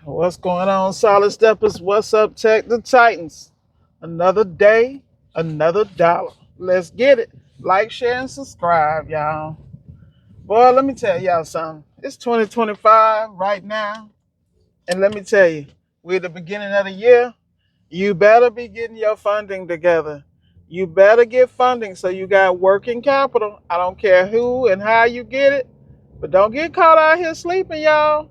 What's going on, Solid Steppers? What's up, Tech the Titans? Another day, another dollar. Let's get it. Like, share, and subscribe, y'all. Boy, let me tell y'all something. It's 2025 right now. And let me tell you, we're at the beginning of the year. You better be getting your funding together. You better get funding so you got working capital. I don't care who and how you get it, but don't get caught out here sleeping, y'all.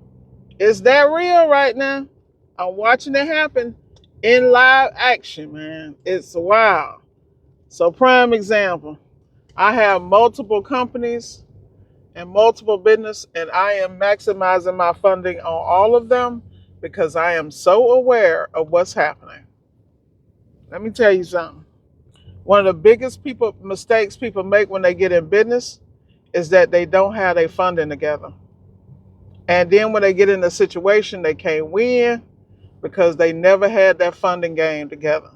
It's that real right now. I'm watching it happen in live action, man. It's wild. So, prime example, I have multiple companies and multiple business, and I am maximizing my funding on all of them because I am so aware of what's happening. Let me tell you something. One of the biggest people mistakes people make when they get in business is that they don't have their funding together. And then when they get in a situation they can't win because they never had that funding game together.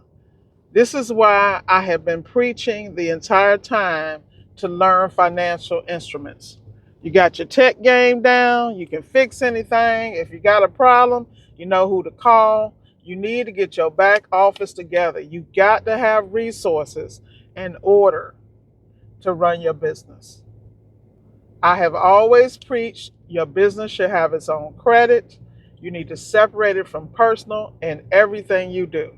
This is why I have been preaching the entire time to learn financial instruments. You got your tech game down, you can fix anything. If you got a problem, you know who to call. You need to get your back office together. You got to have resources in order to run your business. I have always preached your business should have its own credit. You need to separate it from personal in everything you do.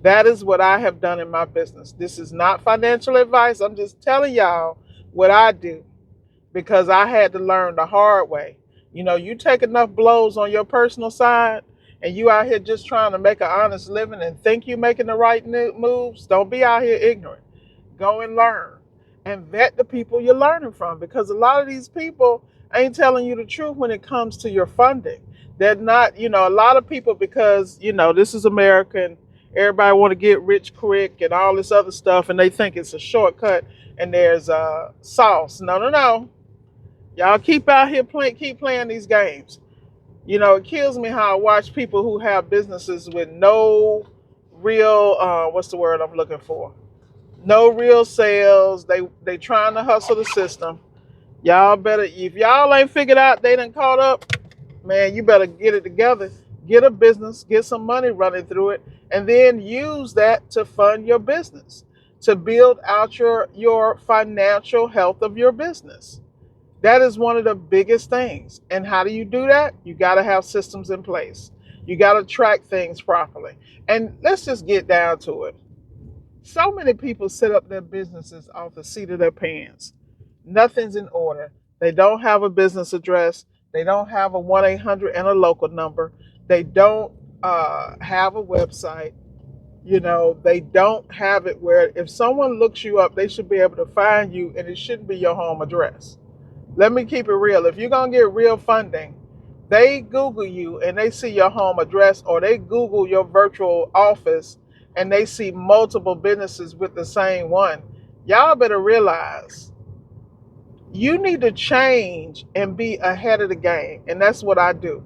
That is what I have done in my business. This is not financial advice. I'm just telling y'all what I do because I had to learn the hard way. You know, you take enough blows on your personal side and you out here just trying to make an honest living and think you're making the right moves. Don't be out here ignorant. Go and learn and vet the people you're learning from because a lot of these people ain't telling you the truth when it comes to your funding. They're not, a lot of people because, this is American. Everybody want to get rich quick and all this other stuff, and they think it's a shortcut and there's sauce. No, no, no. Y'all keep out here keep playing these games. It kills me how I watch people who have businesses with no real, what's the word I'm looking for? No real sales. They trying to hustle the system. Y'all better, if y'all ain't figured out they done caught up, man, you better get it together. Get a business, get some money running through it, and then use that to fund your business, to build out your financial health of your business. That is one of the biggest things. And how do you do that? You got to have systems in place. You got to track things properly. And let's just get down to it. So many people set up their businesses off the seat of their pants. Nothing's in order. They don't have a business address. They don't have a 1-800 and a local number. They don't have a website. They don't have it where if someone looks you up, they should be able to find you and it shouldn't be your home address. Let me keep it real. If you're going to get real funding, they Google you and they see your home address, or they Google your virtual office and they see multiple businesses with the same one. Y'all better realize you need to change and be ahead of the game. And that's what I do.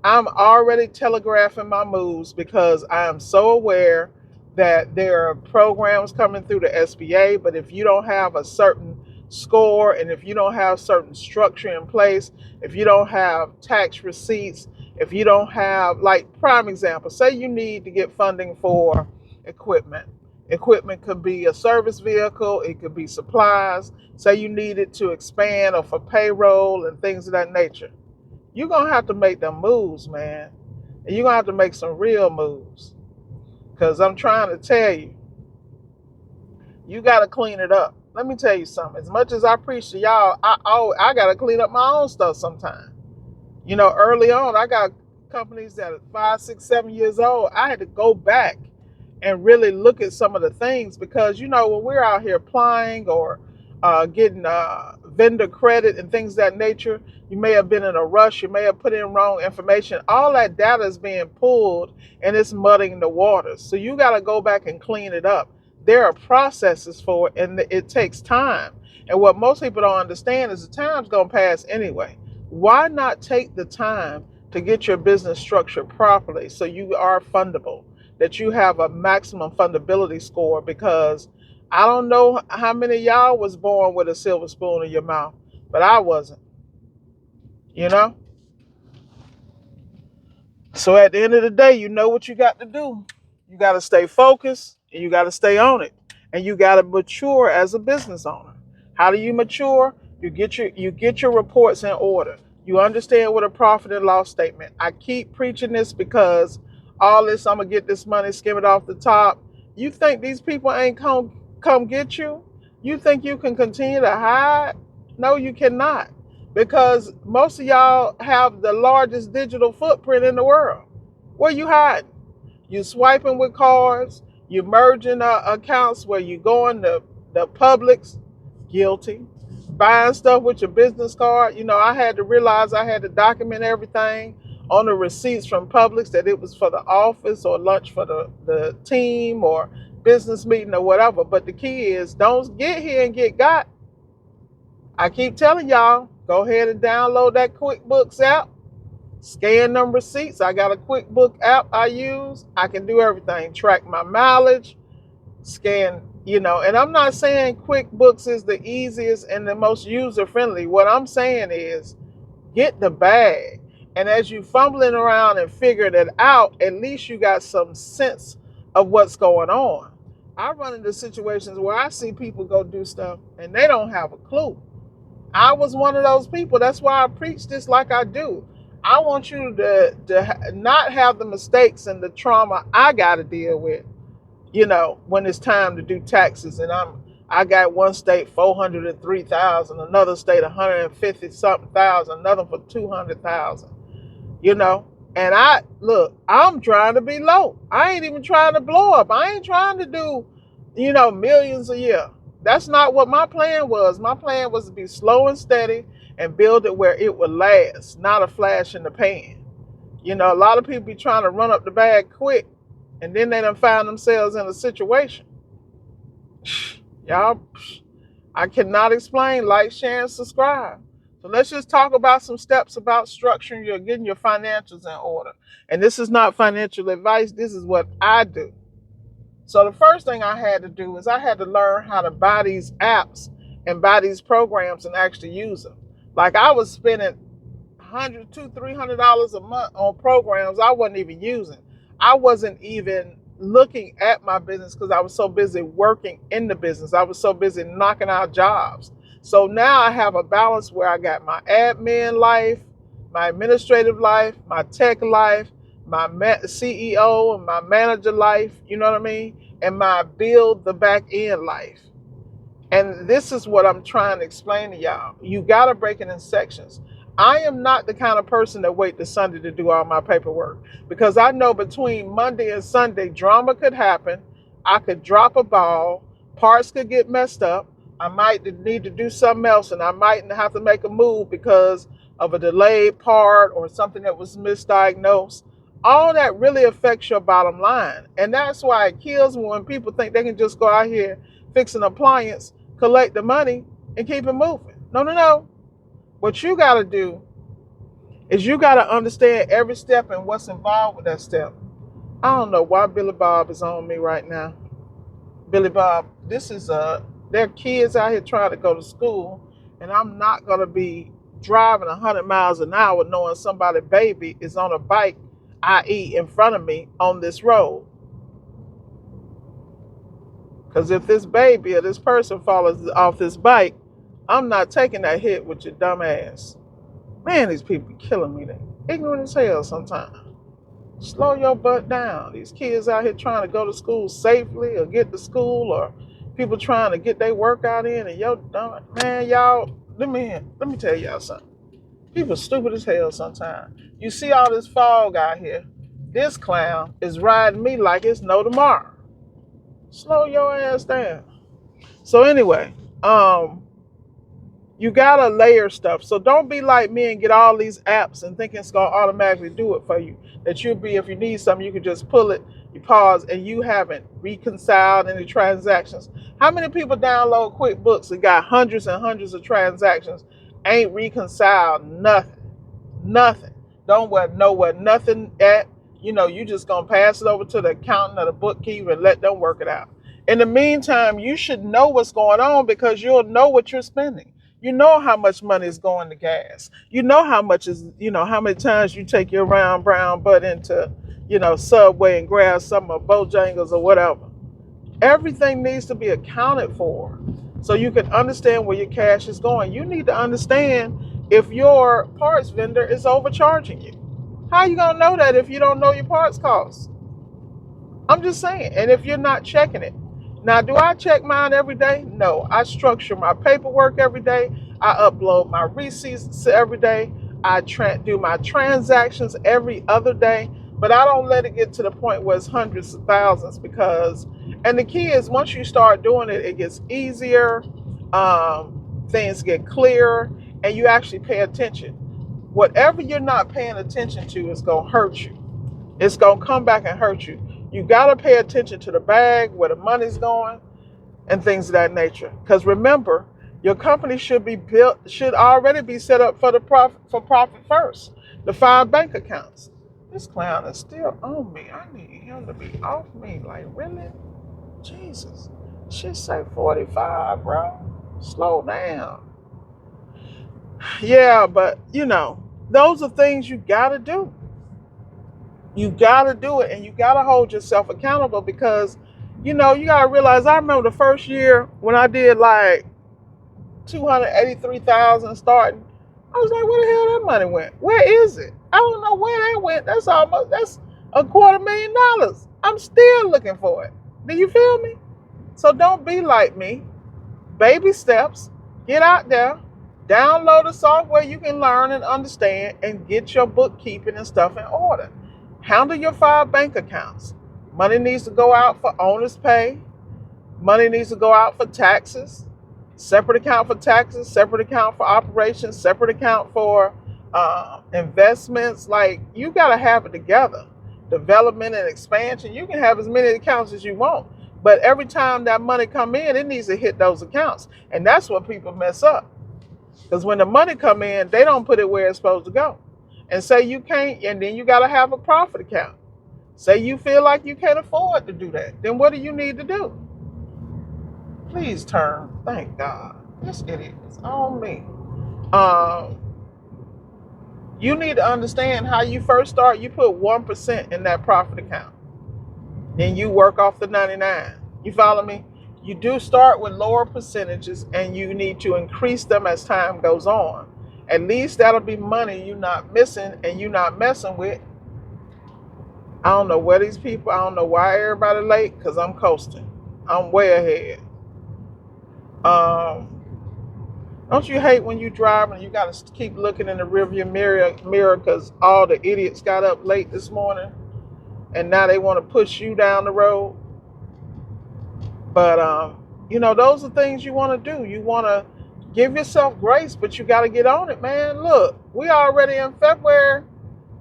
I'm already telegraphing my moves because I am so aware that there are programs coming through the SBA, but if you don't have a certain score and if you don't have certain structure in place, if you don't have tax receipts, if you don't have, like, prime example, say you need to get funding for equipment. Equipment could be a service vehicle, it could be supplies, say you need it to expand or for payroll and things of that nature. You're going to have to make them moves, man. And you're going to have to make some real moves. Because I'm trying to tell you, you got to clean it up. Let me tell you something. As much as I preach to y'all, I got to clean up my own stuff sometimes. Early on, I got companies that are 5, 6, 7 years old. I had to go back and really look at some of the things because, when we're out here applying or getting vendor credit and things of that nature, you may have been in a rush, you may have put in wrong information. All that data is being pulled and it's muddying the waters. So you got to go back and clean it up. There are processes for it and it takes time. And what most people don't understand is the time's going to pass anyway. Why not take the time to get your business structured properly so you are fundable, that you have a maximum fundability score? Because I don't know how many of y'all was born with a silver spoon in your mouth, but I wasn't, you know? So at the end of the day, you know what you got to do. You got to stay focused and you got to stay on it. And you got to mature as a business owner. How do you mature? You get your reports in order. You understand what a profit and loss statement. I keep preaching this because all this, I'm gonna get this money, skim it off the top. You think these people ain't come get you? You think you can continue to hide? No, you cannot, because most of y'all have the largest digital footprint in the world. Where you hiding? You swiping with cards. You merging accounts where you going to the Publix, guilty. Buying stuff with your business card. I had to realize I had to document everything on the receipts from Publix, that it was for the office or lunch for the team or business meeting or whatever. But the key is, don't get here and get got. I keep telling y'all, go ahead and download that QuickBooks app. Scan them receipts. I got a QuickBooks app I use. I can do everything. Track my mileage, scan, and I'm not saying QuickBooks is the easiest and the most user-friendly. What I'm saying is, get the bag. And as you fumbling around and figuring it out, at least you got some sense of what's going on. I run into situations where I see people go do stuff and they don't have a clue. I was one of those people. That's why I preach this like I do. I want you to not have the mistakes and the trauma I got to deal with, when it's time to do taxes. And I got one state 403,000, another state 150 something thousand, another for 200,000, And I'm trying to be low. I ain't even trying to blow up. I ain't trying to do, millions a year. That's not what my plan was. My plan was to be slow and steady and build it where it would last, not a flash in the pan. A lot of people be trying to run up the bag quick, and then they done find themselves in a situation. Y'all, I cannot explain. Like, share, and subscribe. So let's just talk about some steps about structuring getting your financials in order. And this is not financial advice. This is what I do. So the first thing I had to do is I had to learn how to buy these apps and buy these programs and actually use them. Like, I was spending $100, $200, $300 a month on programs I wasn't even using. I wasn't even looking at my business because I was so busy working in the business. I was so busy knocking out jobs. So now I have a balance where I got my admin life, my administrative life, my tech life, my CEO and my manager life, you know what I mean? And my build the back end life. And this is what I'm trying to explain to y'all. You got to break it in sections. I am not the kind of person that wait to Sunday to do all my paperwork, because I know between Monday and Sunday, drama could happen. I could drop a ball. Parts could get messed up. I might need to do something else, and I might have to make a move because of a delayed part or something that was misdiagnosed. All that really affects your bottom line. And that's why it kills me when people think they can just go out here, fix an appliance, collect the money, and keep it moving. No. What you got to do is you got to understand every step and what's involved with that step. I don't know why Billy Bob is on me right now. Billy Bob, this is there are kids out here trying to go to school, and I'm not going to be driving 100 miles an hour knowing somebody's baby is on a bike, i.e. in front of me on this road. Because if this baby or this person falls off this bike, I'm not taking that hit with your dumb ass. Man, these people be killing me. They're ignorant as hell sometimes. Slow your butt down. These kids out here trying to go to school safely or get to school, or people trying to get their workout in, and yo, man, y'all, let me tell y'all something. People stupid as hell sometimes. You see all this fog out here. This clown is riding me like it's no tomorrow. Slow your ass down. So anyway, you gotta layer stuff. So don't be like me and get all these apps and think it's gonna automatically do it for you. That you'll be, if you need something, you can just pull it, you pause, and you haven't reconciled any transactions. How many people download QuickBooks and got hundreds and hundreds of transactions, ain't reconciled nothing? Don't know where nothing at. You just gonna pass it over to the accountant or the bookkeeper and let them work it out. In the meantime, you should know what's going on, because you'll know what you're spending. You know how much money is going to gas. You know how much is, how many times you take your round brown butt into, Subway and grab some of Bojangles or whatever. Everything needs to be accounted for so you can understand where your cash is going. You need to understand if your parts vendor is overcharging you. How are you going to know that if you don't know your parts costs? I'm just saying. And if you're not checking it. Now, do I check mine every day? No. I structure my paperwork every day. I upload my receipts every day. I do my transactions every other day. But I don't let it get to the point where it's hundreds of thousands and the key is once you start doing it, it gets easier. Things get clearer and you actually pay attention. Whatever you're not paying attention to is going to hurt you. It's going to come back and hurt you. You got to pay attention to the bag, where the money's going, and things of that nature. Because remember, your company should already be set up for profit first. The 5 bank accounts. This clown is still on me. I need him to be off me. Like, really? Jesus. She say 45, bro. Slow down. Yeah, but, those are things you got to do. You got to do it, and you got to hold yourself accountable because, you got to realize, I remember the first year when I did like 283,000 starting, I was like, where the hell that money went? Where is it? I don't know where that went. That's $250,000. I'm still looking for it. Do you feel me? So don't be like me. Baby steps. Get out there. Download the software you can learn and understand and get your bookkeeping and stuff in order. Handle your 5 bank accounts. Money needs to go out for owner's pay. Money needs to go out for taxes. Separate account for taxes, separate account for operations, separate account for investments. Like, you got to have it together. Development and expansion. You can have as many accounts as you want. But every time that money come in, it needs to hit those accounts. And that's what people mess up. Because when the money come in, they don't put it where it's supposed to go. And say you can't, and then you got to have a profit account. Say you feel like you can't afford to do that. Then what do you need to do? Please turn. Thank God. This idiot is on me. You need to understand how you first start. You put 1% in that profit account. Then you work off the 99. You follow me? You do start with lower percentages and you need to increase them as time goes on. At least that'll be money you're not missing and you're not messing with. I don't know where these people, I don't know why everybody late, because I'm coasting. I'm way ahead. Don't you hate when you drive and you got to keep looking in the rearview mirror because all the idiots got up late this morning and now they want to push you down the road? But, those are things you want to do. You want to give yourself grace, but you got to get on it, man. Look, we already in February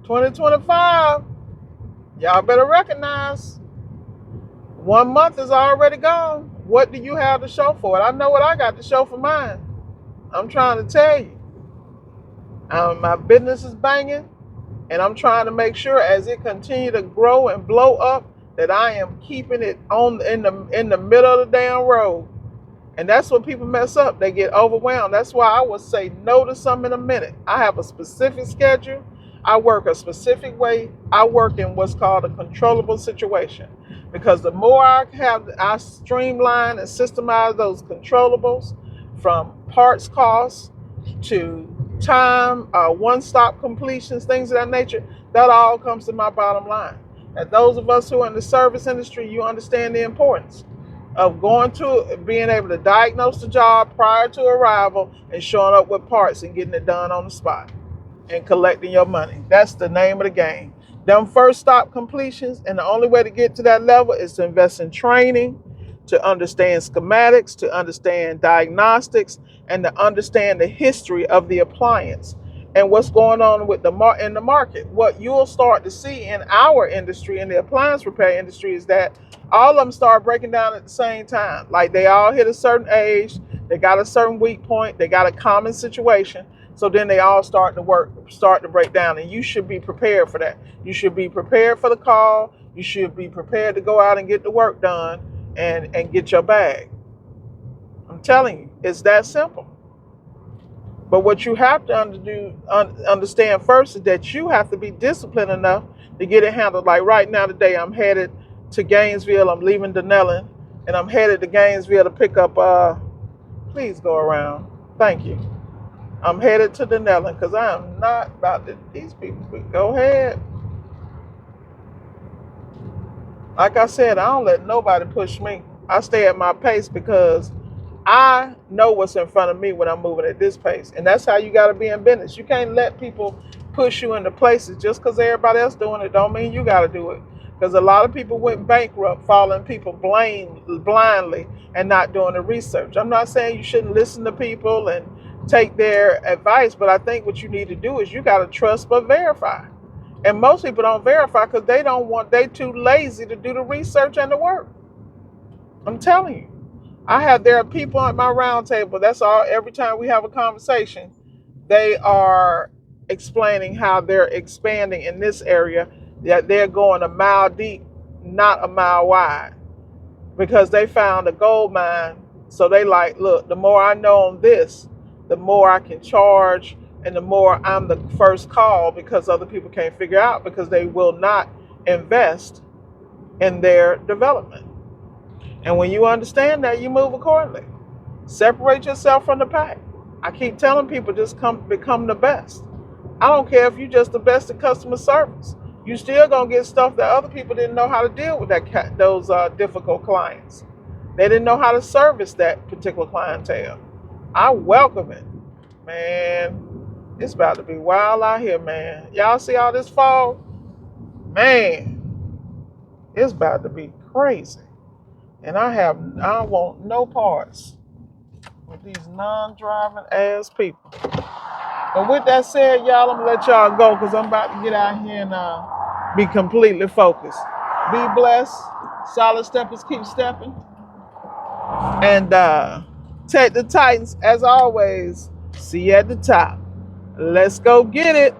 2025. Y'all better recognize 1 month is already gone. What do you have to show for it? I know what I got to show for mine. I'm trying to tell you. My business is banging, and I'm trying to make sure as it continue to grow and blow up that I am keeping it in the middle of the damn road. And that's when people mess up. They get overwhelmed. That's why I will say no to something in a minute. I have a specific schedule. I work a specific way. I work in what's called a controllable situation. Because the more I streamline and systemize those controllables, from parts costs to time, one-stop completions, things of that nature, that all comes to my bottom line. And those of us who are in the service industry, you understand the importance of being able to diagnose the job prior to arrival and showing up with parts and getting it done on the spot and collecting your money. That's the name of the game. Them first stop completions, and the only way to get to that level is to invest in training, to understand schematics, to understand diagnostics, and to understand the history of the appliance and what's going on with in the market. What you'll start to see in our industry, in the appliance repair industry, is that all of them start breaking down at the same time. Like, they all hit a certain age, they got a certain weak point, they got a common situation. So then they all start to break down, and you should be prepared for that. You should be prepared for the call. You should be prepared to go out and get the work done and get your bag. I'm telling you, it's that simple. But what you have to understand first is that you have to be disciplined enough to get it handled. Like right now today, I'm headed to Gainesville. I'm leaving Denellen, and I'm headed to Gainesville to pick up. Please go around. Thank you. I'm headed to Denellen because I am not about to. These people, go ahead. Like I said, I don't let nobody push me. I stay at my pace because I know what's in front of me when I'm moving at this pace. And that's how you got to be in business. You can't let people push you into places just because everybody else doing it don't mean you got to do it. Because a lot of people went bankrupt following people blindly and not doing the research. I'm not saying you shouldn't listen to people and take their advice, but I think what you need to do is you got to trust but verify. And most people don't verify because they too lazy to do the research and the work. I'm telling you. There are people at my round table. That's all. Every time we have a conversation, they are explaining how they're expanding in this area. That they're going a mile deep, not a mile wide, because they found a gold mine. So they like, look, the more I know on this, the more I can charge, and the more I'm the first call because other people can't figure out because they will not invest in their development. And when you understand that, you move accordingly. Separate yourself from the pack. I keep telling people just become the best. I don't care if you're just the best at customer service. You still gonna get stuff that other people didn't know how to deal with those difficult clients. They didn't know how to service that particular clientele. I welcome it, man. It's about to be wild out here, man. Y'all see all this fog? Man, it's about to be crazy. And I want no parts with these non-driving ass people. But with that said, y'all, I'm gonna let y'all go because I'm about to get out here and be completely focused. Be blessed. Solid steppers keep stepping. And take the Titans, as always. See you at the top. Let's go get it.